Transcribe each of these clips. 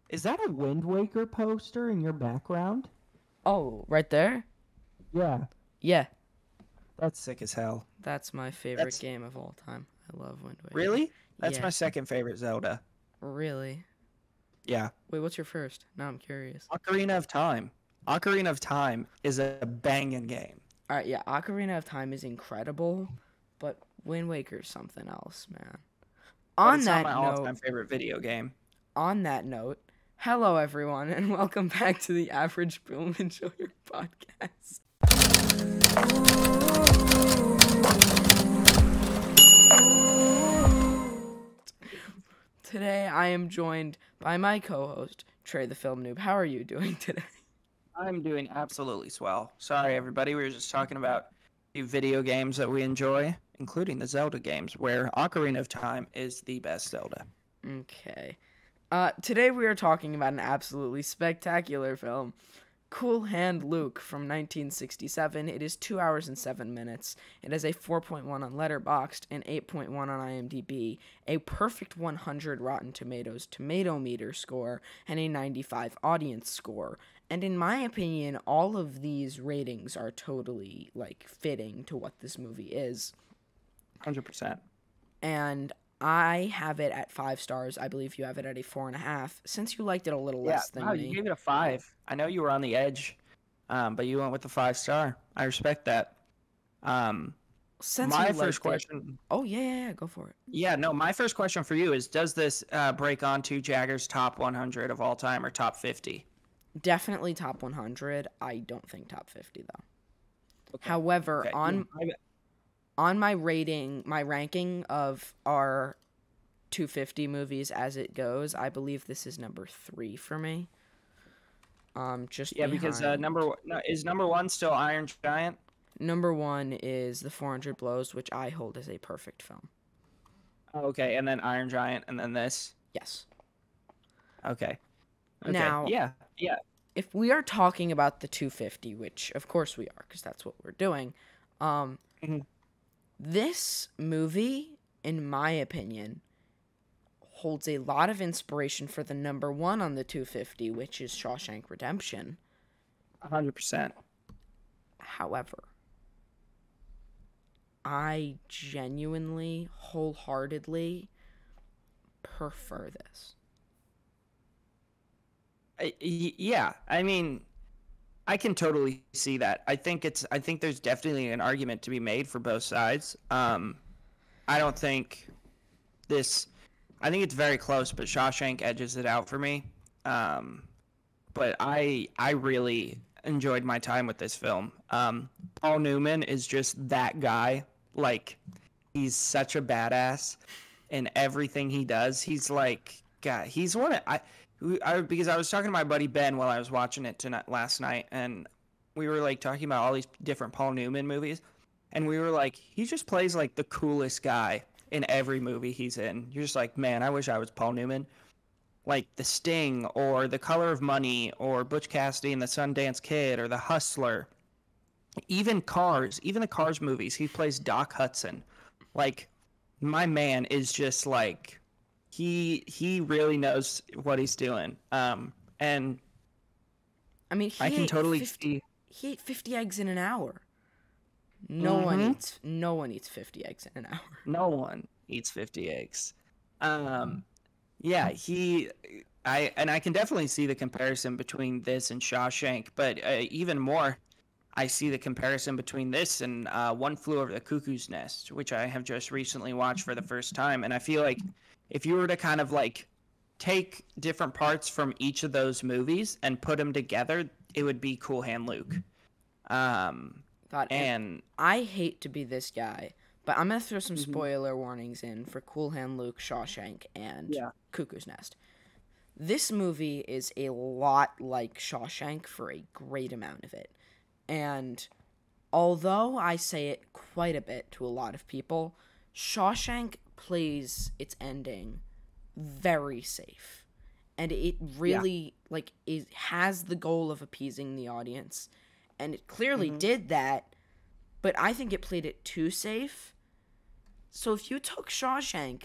Is that a Wind Waker poster in your background? Oh, right there? Yeah, Yeah, that's sick as hell. that's my favorite That's game of all time. I love Wind Waker. really? That's Yeah, my second favorite Zelda. really? Yeah. Wait, what's your first? Now I'm curious. Ocarina of Time. Ocarina of Time is a banging game. Alright, yeah, Ocarina of Time is incredible, but Wind Waker's something else, man. But On it's not that my note, all-time favorite video game. on that note, hello everyone, and welcome back to the Average Film Enjoyer podcast. Today I am joined by my co-host, Trey the Film Noob. How are you doing today? I'm doing absolutely swell. Sorry, everybody. We were just talking about the video games that we enjoy, including the Zelda games, where Ocarina of Time is the best Zelda. Okay. Today we are talking about an absolutely spectacular film, Cool Hand Luke from 1967. It is 2 hours and 7 minutes. It has a 4.1 on Letterboxd and 8.1 on IMDb, a perfect 100 Rotten Tomatoes tomato meter score, and a 95 audience score. And in my opinion, all of these ratings are totally, fitting to what this movie is. 100%. And I have it at 5 stars. I believe you have it at a 4.5. Since you liked it a little less than wow, me. you gave it a 5. I know you were on the edge, but you went with the 5-star. I respect that. Since My you first liked it- question. Oh, yeah, go for it. Yeah, no, my first question for you is: does this break onto Jagger's top 100 of all time or top 50? Definitely top 100. I don't think top 50, though. Okay. However, Okay. on my ranking of our 250 movies as it goes, I believe this is number 3 for me. Just Because behind. number one still Iron Giant? Number 1 is The 400 Blows, which I hold as a perfect film. Oh, okay, and then Iron Giant, and then this. Yes. Okay. Now, yeah. if we are talking about the 250, which of course we are, because that's what we're doing, Mhm. this movie, in my opinion, holds a lot of inspiration for the number 1 on the 250, which is Shawshank Redemption. 100%. However, I genuinely, wholeheartedly prefer this. Yeah, I mean, I can totally see that. I think there's definitely an argument to be made for both sides. I don't think this. I think it's very close, but Shawshank edges it out for me. But I really enjoyed my time with this film. Paul Newman is just that guy. Like, he's such a badass in everything he does. He's like, God, he's one of because I was talking to my buddy Ben while I was watching it last night, and we were like talking about all these different Paul Newman movies, and we were like, he just plays like the coolest guy in every movie he's in. You're just like, man, I wish I was Paul Newman. Like The Sting, or The Color of Money, or Butch Cassidy and the Sundance Kid, or The Hustler. Even the Cars movies, he plays Doc Hudson. Like, my man is just like, he really knows what he's doing. And I mean, I can totally see. He ate 50 eggs in an hour. No one eats 50 eggs in an hour. No one eats 50 eggs. Yeah, I can definitely see the comparison between this and Shawshank, but even more, I see the comparison between this and One Flew Over the Cuckoo's Nest, which I have just recently watched for the first time. And I feel like if you were to kind of like take different parts from each of those movies and put them together, it would be Cool Hand Luke. God, and I hate to be this guy, but I'm going to throw some spoiler warnings in for Cool Hand Luke, Shawshank, and Cuckoo's Nest. This movie is a lot like Shawshank for a great amount of it. And although I say it quite a bit to a lot of people, Shawshank plays its ending very safe. And it really, it has the goal of appeasing the audience. And it clearly did that, but I think it played it too safe. So if you took Shawshank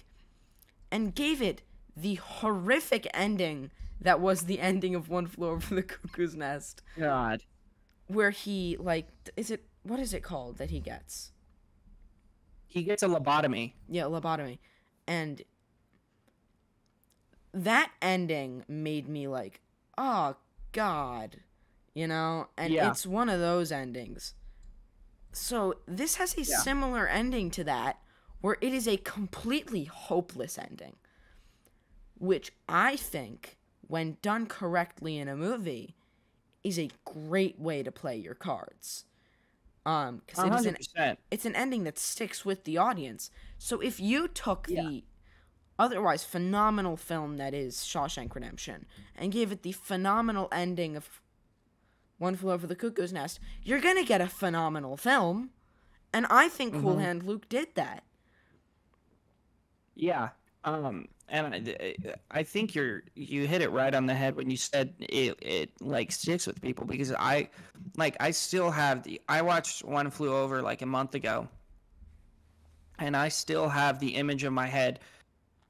and gave it the horrific ending that was the ending of One Flew Over the Cuckoo's Nest. God. Where he, like, what is it called that he gets? He gets a lobotomy. Yeah, lobotomy. And that ending made me like, oh, God. You know? And it's one of those endings. So this has a similar ending to that, where it is a completely hopeless ending. Which I think, when done correctly in a movie, is a great way to play your cards. Because it's an ending that sticks with the audience. So if you took the otherwise phenomenal film that is Shawshank Redemption and gave it the phenomenal ending of One Flew Over the Cuckoo's Nest, you're gonna get a phenomenal film. And I think Cool Hand Luke did that. Yeah. And I think you hit it right on the head when you said it like sticks with people, because I still have I watched One Flew Over like a month ago, and I still have the image in my head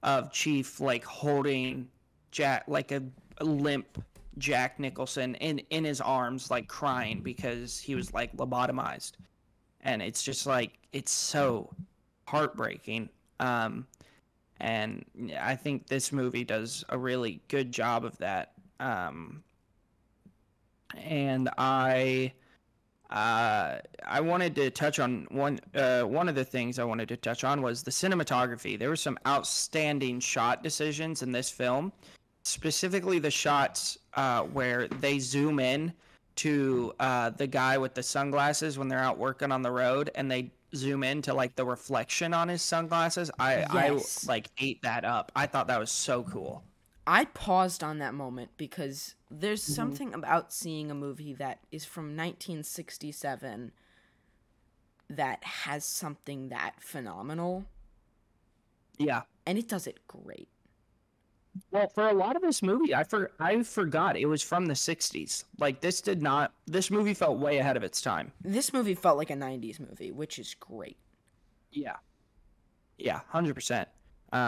of Chief like holding Jack, like a limp Jack Nicholson in his arms, like crying because he was like lobotomized, and it's just like, it's so heartbreaking. And I think this movie does a really good job of that. And I wanted to touch on one of the things I wanted to touch on was the cinematography. There were some outstanding shot decisions in this film, specifically the shots where they zoom in to the guy with the sunglasses when they're out working on the road, and they zoom into like the reflection on his sunglasses. I like ate that up. I thought that was so cool. I paused on that moment because there's something about seeing a movie that is from 1967 that has something that phenomenal. Yeah. And it does it great. Well, for a lot of this movie, I forgot it was from the 60s. Like, this movie felt way ahead of its time. This movie felt like a 90s movie, which is great. Yeah. Yeah, 100%.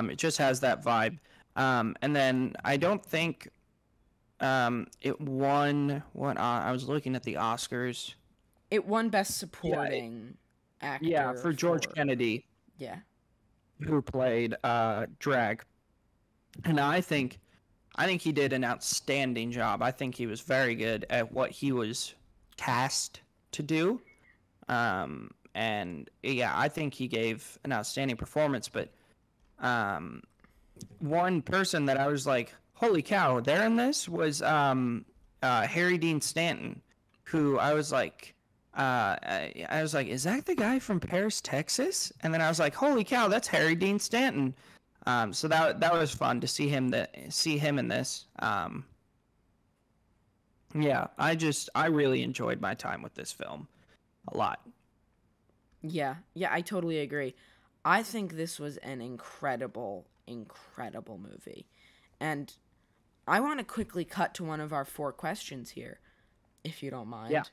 It just has that vibe. And then I don't think it won what I was looking at the Oscars. It won Best Supporting Actor. Yeah, for George Kennedy. Yeah. Who played Drag. And I think he did an outstanding job. I think he was very good at what he was cast to do. And yeah, I think he gave an outstanding performance. But one person that I was like, holy cow, they're in this, was Harry Dean Stanton, who I was like, is that the guy from Paris, Texas? And then I was like, holy cow, that's Harry Dean Stanton. So that was fun to see him in this. Yeah, I really enjoyed my time with this film a lot. Yeah, I totally agree. I think this was an incredible movie. And I want to quickly cut to one of our 4 questions here, if you don't mind. Yeah.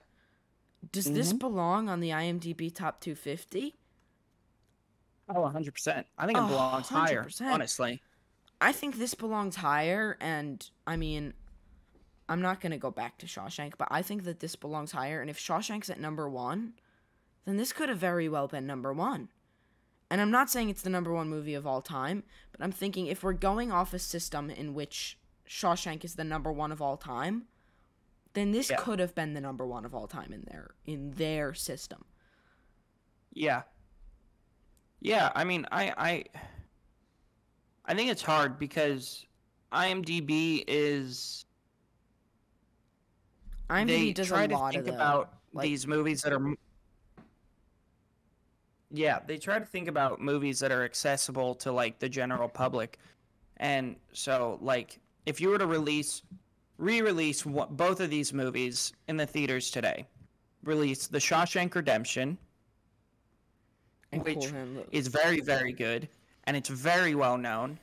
Does this belong on the IMDb Top 250? Oh, 100%. I think it belongs 100%. Higher, honestly. I think this belongs higher, and, I mean, I'm not going to go back to Shawshank, but I think that this belongs higher, and if Shawshank's at number 1, then this could have very well been number 1. And I'm not saying it's the number 1 movie of all time, but I'm thinking if we're going off a system in which Shawshank is the number 1 of all time, then this could have been the number 1 of all time in their system. Yeah. Yeah, I mean, I think it's hard because IMDb does a lot of about these movies that are. Yeah, they try to think about movies that are accessible to like the general public, and so like if you were to re-release both of these movies in the theaters today, release The Shawshank Redemption, which is very, very good, and it's very well known,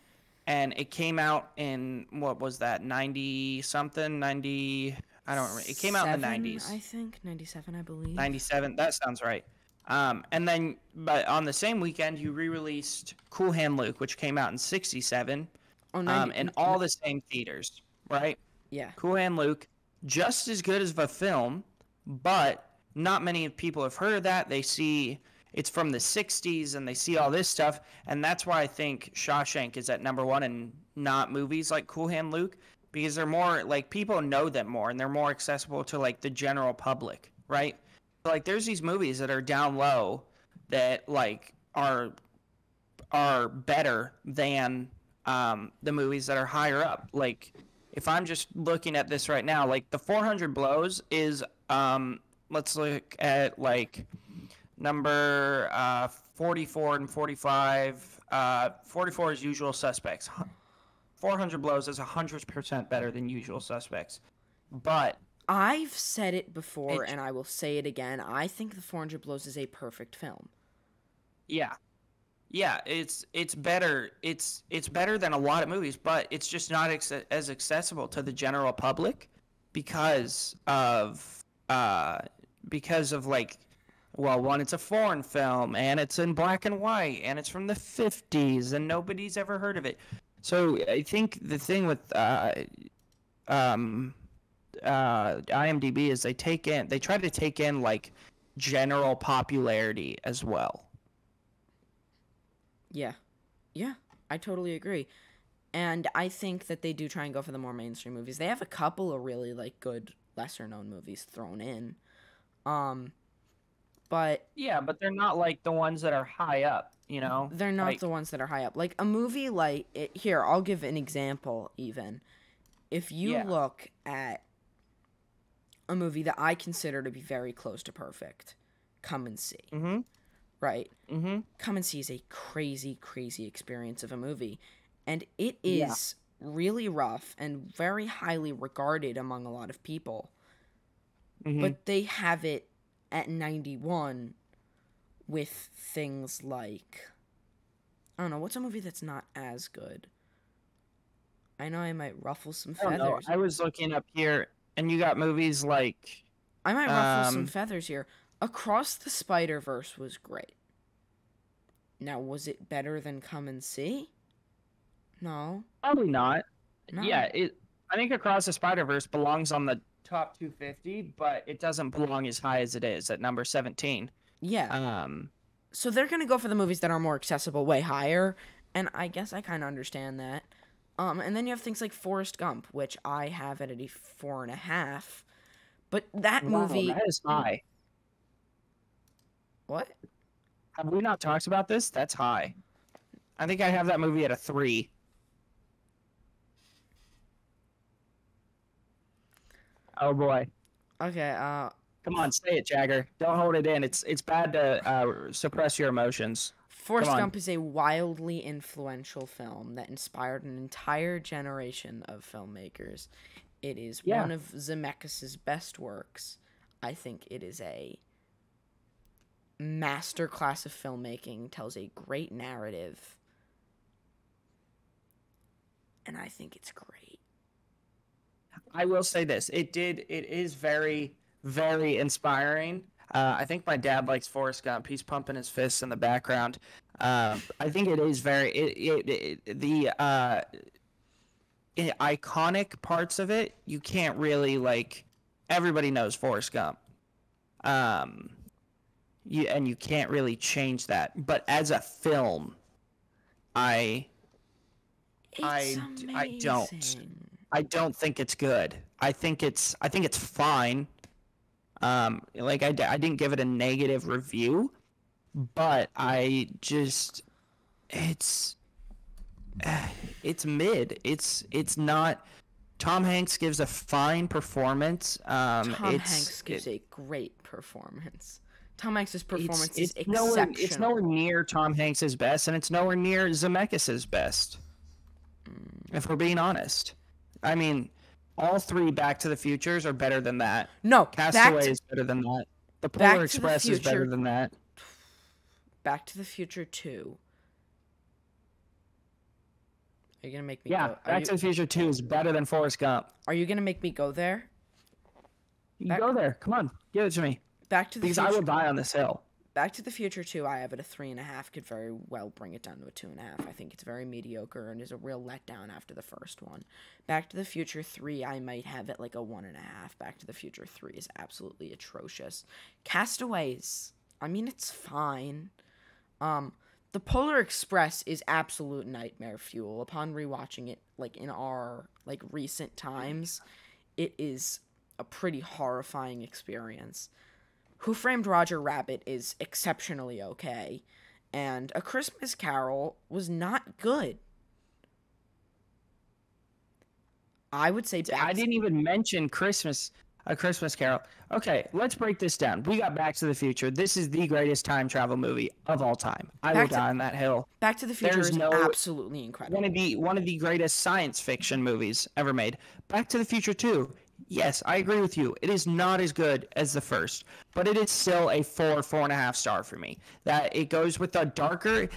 and it came out in, what was that, 90-something, 90, I don't remember, it came out in the 90s. I think, 97, I believe. 97, that sounds right. And then, but on the same weekend, you re-released Cool Hand Luke, which came out in 67, in all the same theaters. right? Yeah. Cool Hand Luke, just as good as a film, but not many people have heard of that. They see it's from the 60s and they see all this stuff, and that's why I think Shawshank is at number one and not movies like Cool Hand Luke, because they're more like people know them more and they're more accessible to like the general public, right? Like there's these movies that are down low that like are better than the movies that are higher up. Like if I'm just looking at this right now, like the 400 Blows is let's look at like number 44 and 45. 44 is Usual Suspects. 400 Blows is 100% better than Usual Suspects. But I've said it before and I will say it again. I think The 400 Blows is a perfect film. Yeah. Yeah, it's better. It's better than a lot of movies, but it's just not as accessible to the general public because of like, well, one, it's a foreign film and it's in black and white and it's from the 50s and nobody's ever heard of it. So I think the thing with IMDb is they try to take in like general popularity as well. Yeah, I totally agree. And I think that they do try and go for the more mainstream movies. They have a couple of really like good lesser known movies thrown in. But yeah, but they're not like the ones that are high up, you know? They're not like, the ones that are high up. Like a movie like here, I'll give an example even. If you look at a movie that I consider to be very close to perfect, Come and See. Mm-hmm. Right? Mm-hmm. Come and See is a crazy, crazy experience of a movie. And it is really rough and very highly regarded among a lot of people. Mm-hmm. But they have it at 91 with things like... I don't know, what's a movie that's not as good? I know I might ruffle some feathers. I was looking up here, and you got movies like... I might ruffle some feathers here. Across the Spider-Verse was great. Now, was it better than Come and See? No. Probably not. No. Yeah, I think Across the Spider-Verse belongs on the top 250, but it doesn't belong as high as it is at number 17. Yeah. So they're going to go for the movies that are more accessible way higher, and I guess I kind of understand that. And then you have things like Forrest Gump, which I have at a 4.5. But that movie... that is high. What? Have we not talked about this? That's high. I think I have that movie at a 3. Oh boy. Okay, come on, say it, Jagger. Don't hold it in. It's bad to suppress your emotions. Forrest Gump is a wildly influential film that inspired an entire generation of filmmakers. It is one of Zemeckis' best works. I think it is a masterclass of filmmaking, tells a great narrative, and I think it's great. I will say this. It is very, very inspiring. I think my dad likes Forrest Gump. He's pumping his fists in the background. I think it is very the iconic parts of it. You can't really like. Everybody knows Forrest Gump. You can't really change that. But as a film, I don't think it's good. I think it's fine. Like I didn't give it a negative review, but it's mid. It's not. Tom Hanks gives a fine performance. Tom Hanks gives a great performance. Tom Hanks' performance is exceptional. It's nowhere near Tom Hanks' best, and it's nowhere near Zemeckis' best. If we're being honest. I mean, all 3 Back to the Futures are better than that. No, Castaway is better than that. The Polar Express is better than that. Back to the Future 2. Are you going to make me go? Back to the Future 2 is better than Forrest Gump. Are you going to make me go there? Go there. Come on. Give it to me. Back to the Future. Because I will die on this hill. Back to the Future 2, I have it a 3.5. Could very well bring it down to a 2.5. I think it's very mediocre and is a real letdown after the first one. Back to the Future 3, I might have it like a 1.5. Back to the Future 3 is absolutely atrocious. Castaways, I mean, it's fine. The Polar Express is absolute nightmare fuel. Upon rewatching it, like, in our, like, recent times, it is a pretty horrifying experience. Who Framed Roger Rabbit is exceptionally okay, and A Christmas Carol was not good. I would say I didn't even mention A Christmas Carol. Okay, let's break this down. We got Back to the Future. This is the greatest time travel movie of all time. I will die on that hill. Back to the Future is absolutely incredible. One of the greatest science fiction movies ever made. Back to the Future 2. Yes, I agree with you. It is not as good as the first, but it is still a 4.5 star for me. That it goes with a darker.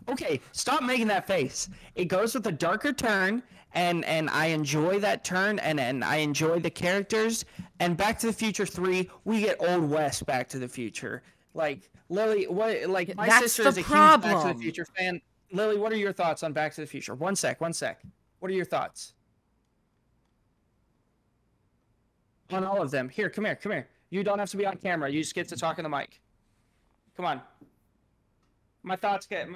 Okay, stop making that face. It goes with a darker turn, and I enjoy that turn, and I enjoy the characters. And Back to the Future 3, we get Old West Back to the Future. Like Lily, what? Like my sister is a huge Back to the Future fan. Lily, what are your thoughts on Back to the Future? One sec. What are your thoughts? On all of them. Here, come here. You don't have to be on camera. You just get to talk in the mic. Come on. My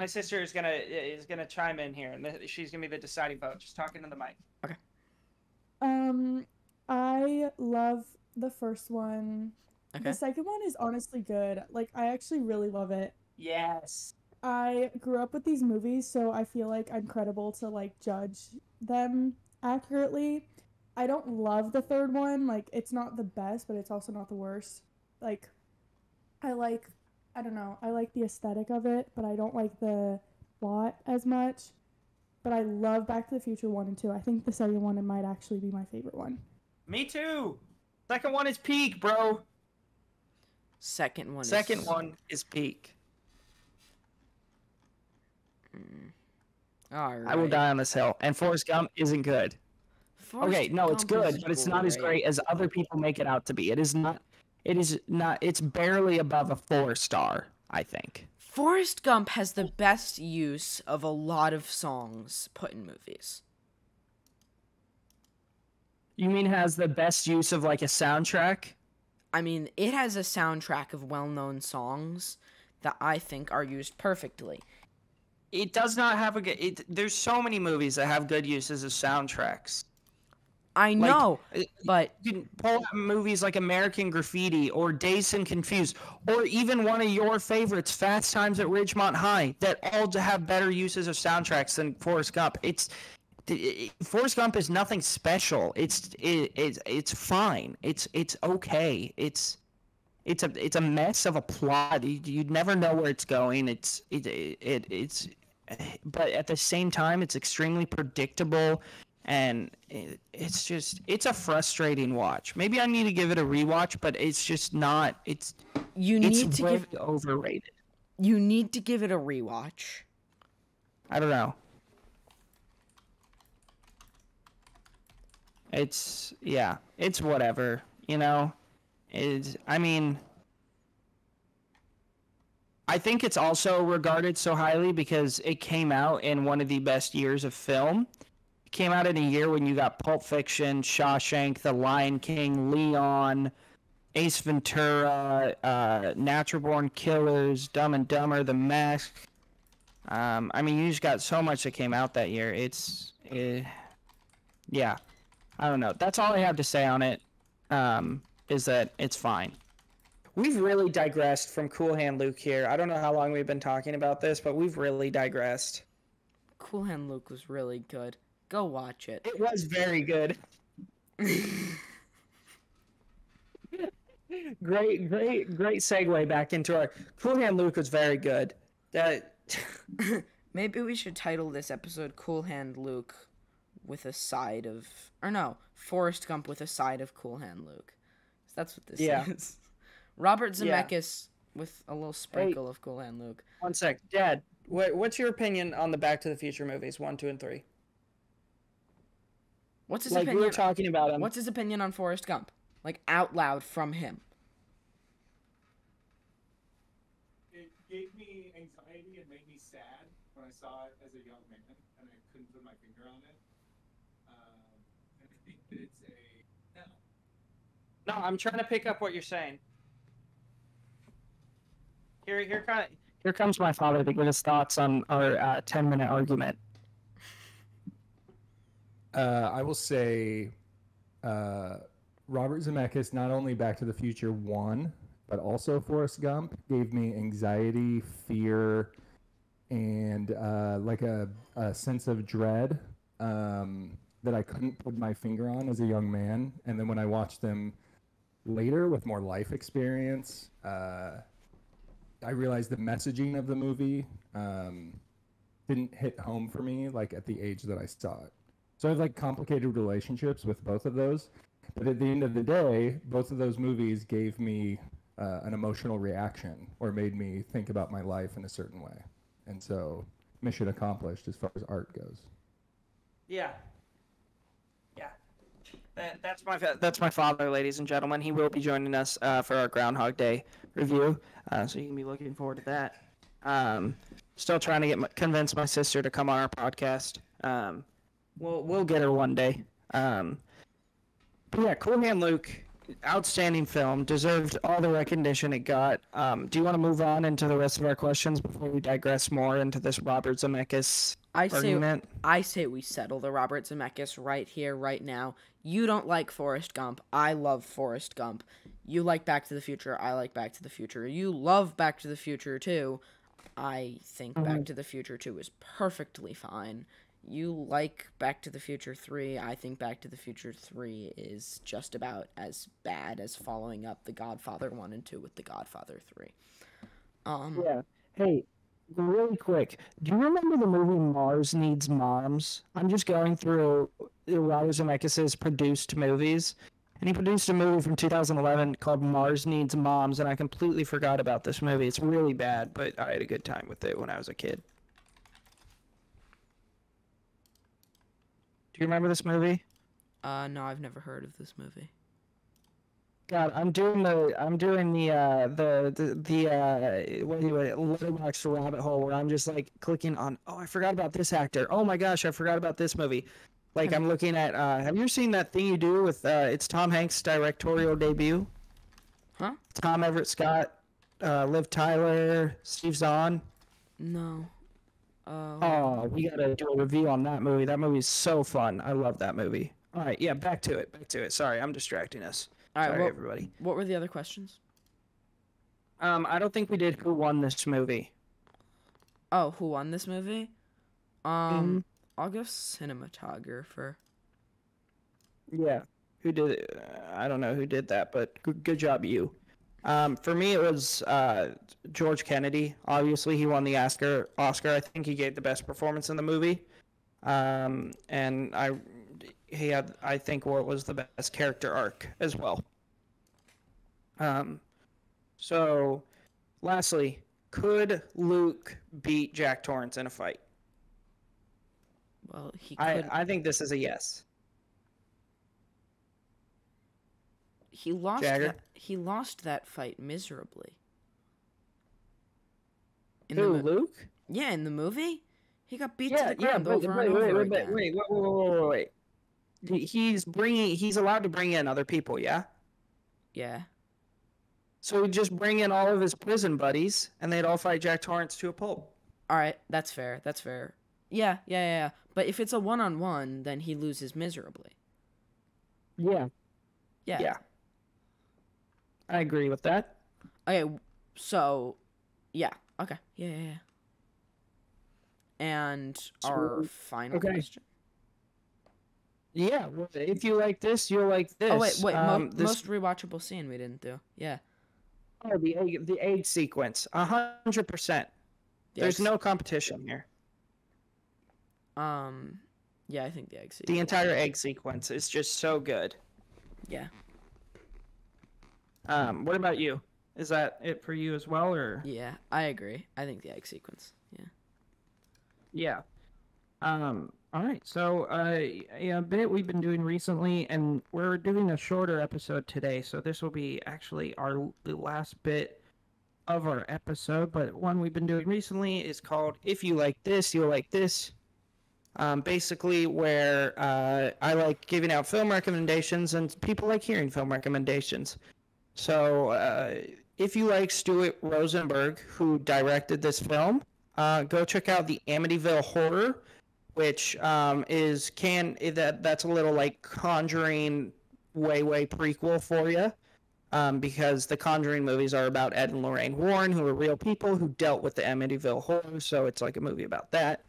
sister is gonna chime in here, and she's gonna be the deciding vote. Just talking to the mic. Okay. I love the first one. Okay. The second one is honestly good. Like, I actually really love it. Yes. I grew up with these movies, so I feel like I'm credible to, like, judge them accurately. I don't love the third one. Like, it's not the best, but it's also not the worst. Like, I like the aesthetic of it, but I don't like the plot as much. But I love Back to the Future 1 and 2. I think the second one might actually be my favorite one. Me too. Second one is peak, bro. Second one is peak. All right. I will die on this hill. And Forrest Gump isn't good. It's good, but it's not as great as other people make it out to be. It is not. It's barely above a 4-star, I think. Forrest Gump has the best use of a lot of songs put in movies. You mean has the best use of, like, a soundtrack? I mean, it has a soundtrack of well-known songs that I think are used perfectly. It does not have a good... There's so many movies that have good uses of soundtracks. I know, but... You can pull out movies like American Graffiti or Dazed and Confused, or even one of your favorites, Fast Times at Ridgemont High, that all have better uses of soundtracks than Forrest Gump. Forrest Gump is nothing special. It's fine. It's okay. It's a mess of a plot. You'd never know where it's going. But at the same time, it's extremely predictable. And it's a frustrating watch. Maybe I need to give it a rewatch, but it's just not. It's overrated. You need to give it a rewatch. I don't know. It's whatever, you know. I think it's also regarded so highly because it came out in one of the best years of film. It came out in a year when you got Pulp Fiction, Shawshank, The Lion King, Leon, Ace Ventura, Natural Born Killers, Dumb and Dumber, The Mask. You just got so much that came out that year. Yeah. I don't know. That's all I have to say on it, is that it's fine. We've really digressed from Cool Hand Luke here. I don't know how long we've been talking about this, but we've really digressed. Cool Hand Luke was really good. Go watch it. It was very good. Great segue back into our... Cool Hand Luke was very good. Maybe we should title this episode Cool Hand Luke with a side of... Or no, Forrest Gump with a side of Cool Hand Luke. So that's what this is. Robert Zemeckis with a little sprinkle of Cool Hand Luke. One sec. Dad, what's your opinion on the Back to the Future movies, 1, 2, and 3? What's his opinion? We were talking about him. What's his opinion on Forrest Gump? Like, out loud from him. I saw it as a young man, and I couldn't put my finger on it. And I think that it's a no. No, I'm trying to pick up what you're saying. Here comes my father to give his thoughts on our 10-minute argument. I will say, Robert Zemeckis, not only Back to the Future 1, but also Forrest Gump, gave me anxiety, fear, and like a sense of dread that I couldn't put my finger on as a young man. And then when I watched them later with more life experience, I realized the messaging of the movie didn't hit home for me like at the age that I saw it. So I have like complicated relationships with both of those. But at the end of the day, both of those movies gave me an emotional reaction or made me think about my life in a certain way. And so mission accomplished as far as art goes. Yeah. Yeah. That's my father, ladies and gentlemen. He will be joining us for our Groundhog Day review. So you can be looking forward to that. Still trying to convince my sister to come on our podcast. We'll get her one day. But yeah, Cool Hand Luke, outstanding film, deserved all the recognition it got. Do you want to move on into the rest of our questions before we digress more into this Robert Zemeckis argument? I say we settle the Robert Zemeckis right here, right now. You don't like Forrest Gump. I love Forrest Gump. You like Back to the Future. I like Back to the Future. You love Back to the Future 2. I think Back to the Future 2 is perfectly fine. You like Back to the Future 3. I think Back to the Future 3 is just about as bad as following up The Godfather 1 and 2 with The Godfather 3. Yeah. Hey, really quick, do you remember the movie Mars Needs Moms? I'm just going through Robert Zemeckis' produced movies, and he produced a movie from 2011 called Mars Needs Moms, and I completely forgot about this movie. It's really bad, but I had a good time with it when I was a kid. Do you remember this movie? No, I've never heard of this movie. God, I'm doing the Letterboxd rabbit hole where I'm just like clicking on, oh, I forgot about this actor. Oh my gosh, I forgot about this movie. Like I'm looking at, have you ever seen That Thing You Do with, it's Tom Hanks' directorial debut? Huh? Tom Everett Scott, Liv Tyler, Steve Zahn. No. Oh, we gotta do a review on that movie. That movie's so fun. I love that movie. All right, yeah, back to it. Sorry, I'm distracting us. All right, Sorry, everybody. What were the other questions? I don't think we did who won this movie. Oh, who won this movie? I'll go cinematographer. Yeah, who did it? I don't know who did that, but good job, you. For me, it was George Kennedy. Obviously, he won the Oscar. I think he gave the best performance in the movie. And he had, I think, what was the best character arc as well. So, lastly, could Luke beat Jack Torrance in a fight? Well, he could. I think this is a yes. He lost. Jagger? He lost that fight miserably. Luke? Yeah, in the movie, he got beat to the ground over and over again. Wait. He's allowed to bring in other people, yeah? Yeah. So he'd just bring in all of his prison buddies, and they'd all fight Jack Torrance to a pulp. All right, that's fair. Yeah. But if it's a one-on-one, then he loses miserably. Yeah. I agree with that. Okay, so, yeah. Okay, yeah. And our final question? Yeah, well, if you like this, you'll like this. Oh, wait, most rewatchable scene we didn't do. Yeah. Oh, the egg sequence. 100%. There's no competition here. Yeah, I think the egg sequence. The entire egg sequence is just so good. Yeah. What about you? Is that it for you as well, or? Yeah, I agree. I think the egg sequence. Yeah. All right. So, a bit we've been doing recently, and we're doing a shorter episode today. So this will be actually the last bit of our episode, but one we've been doing recently is called If You Like This, You'll Like This. Basically where I like giving out film recommendations and people like hearing film recommendations. So if you like Stuart Rosenberg, who directed this film, go check out the Amityville Horror, which that's a little like Conjuring way prequel for you. Because the Conjuring movies are about Ed and Lorraine Warren, who are real people who dealt with the Amityville Horror, so it's like a movie about that.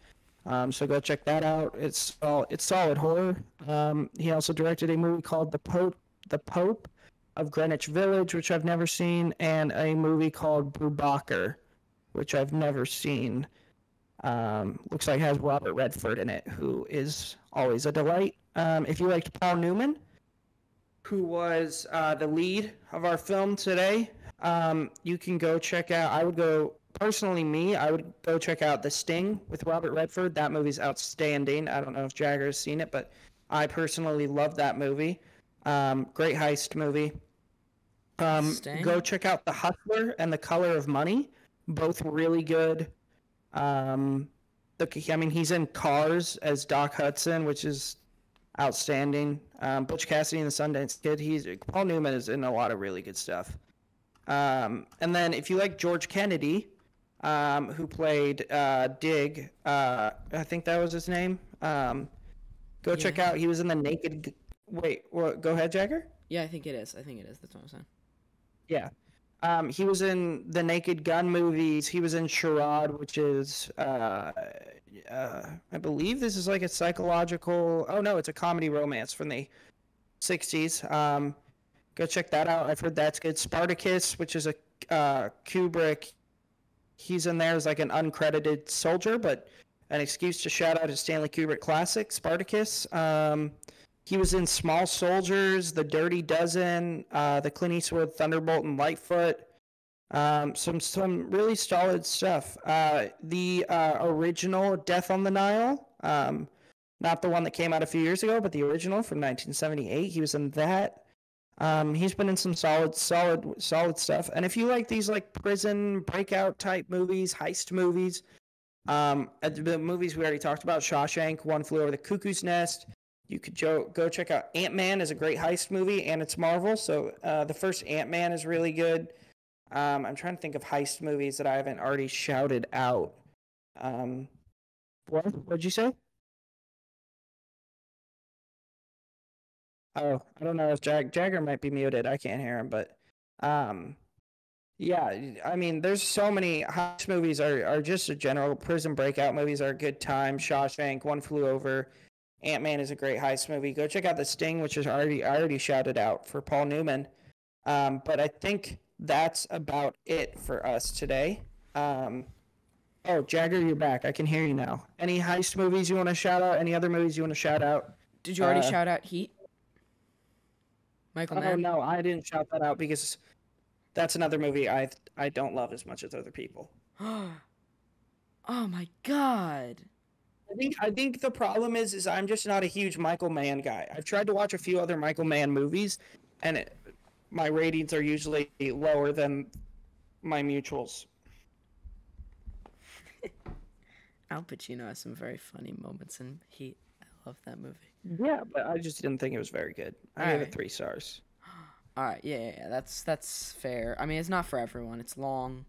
So go check that out. It's solid horror. He also directed a movie called The Pope of Greenwich Village, which I've never seen, and a movie called Brubaker, which I've never seen. Looks like it has Robert Redford in it, who is always a delight. If you liked Paul Newman, who was the lead of our film today, you can go check out, I would go check out The Sting with Robert Redford. That movie's outstanding. I don't know if Jagger has seen it, but I personally love that movie. Great heist movie. Go check out The Hustler and The Color of Money. Both really good. He's in Cars as Doc Hudson, which is outstanding. Butch Cassidy and the Sundance Kid. Paul Newman is in a lot of really good stuff. And then if you like George Kennedy, who played Dig, I think that was his name. Go check out. He was in the Naked. Wait, go ahead, Jagger. Yeah, I think it is. That's what I'm saying. Yeah. He was in the Naked Gun movies. He was in Charade, which is, I believe this is like a psychological. Oh no, it's a comedy romance from the '60s. Go check that out. I've heard that's good. Spartacus, which is a Kubrick. He's in there as like an uncredited soldier, but an excuse to shout out his Stanley Kubrick classic, Spartacus. He was in Small Soldiers, The Dirty Dozen, the Clint Eastwood Thunderbolt and Lightfoot. Some really solid stuff. The original Death on the Nile, not the one that came out a few years ago, but the original from 1978. He was in that. He's been in some solid stuff. And if you like these like prison breakout type movies, heist movies, the movies we already talked about, Shawshank, One Flew Over the Cuckoo's Nest. You could go check out Ant-Man is a great heist movie, and it's Marvel, so the first Ant-Man is really good. I'm trying to think of heist movies that I haven't already shouted out. What'd you say? Oh, I don't know if Jagger might be muted. I can't hear him, but yeah, I mean, there's so many heist movies are just a general prison breakout movies are a good time. Shawshank, One Flew Over. Ant-Man is a great heist movie. Go check out The Sting, which is I already shouted out for Paul Newman. But I think that's about it for us today. Oh, Jagger, you're back. I can hear you now. Any heist movies you want to shout out? Any other movies you want to shout out? Did you already shout out Heat? Michael Mann? Oh, no, I didn't shout that out because that's another movie I don't love as much as other people. Oh, my God. I think the problem is I'm just not a huge Michael Mann guy. I've tried to watch a few other Michael Mann movies, and my ratings are usually lower than my mutuals. Al Pacino has some very funny moments in Heat. I love that movie. Yeah, but I just didn't think it was very good. I gave it 3 stars. All right, yeah, that's fair. I mean, it's not for everyone. It's long.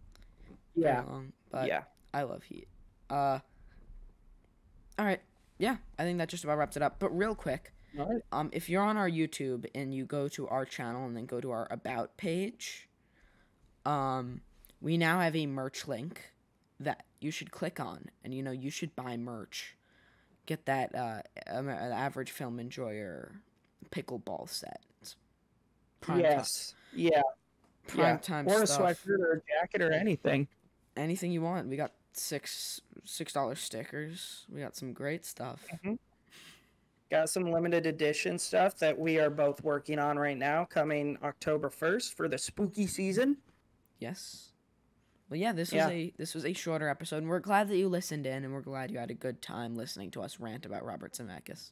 Yeah. Long, but yeah. I love Heat. All right. Yeah, I think that just about wraps it up. But real quick, all right. If you're on our YouTube and you go to our channel and then go to our About page, we now have a merch link that you should click on. And, you should buy merch. Get that average film enjoyer pickleball set. Yes. Yeah. Prime time or stuff. Or a sweatshirt or a jacket or anything. Anything you want. We got $6 stickers. We got some great stuff. Mm-hmm. Got some limited edition stuff that we are both working on right now, coming October 1st for the spooky season. Yes. Well, yeah, this was a shorter episode, and we're glad that you listened in, and we're glad you had a good time listening to us rant about Robert Zemeckis.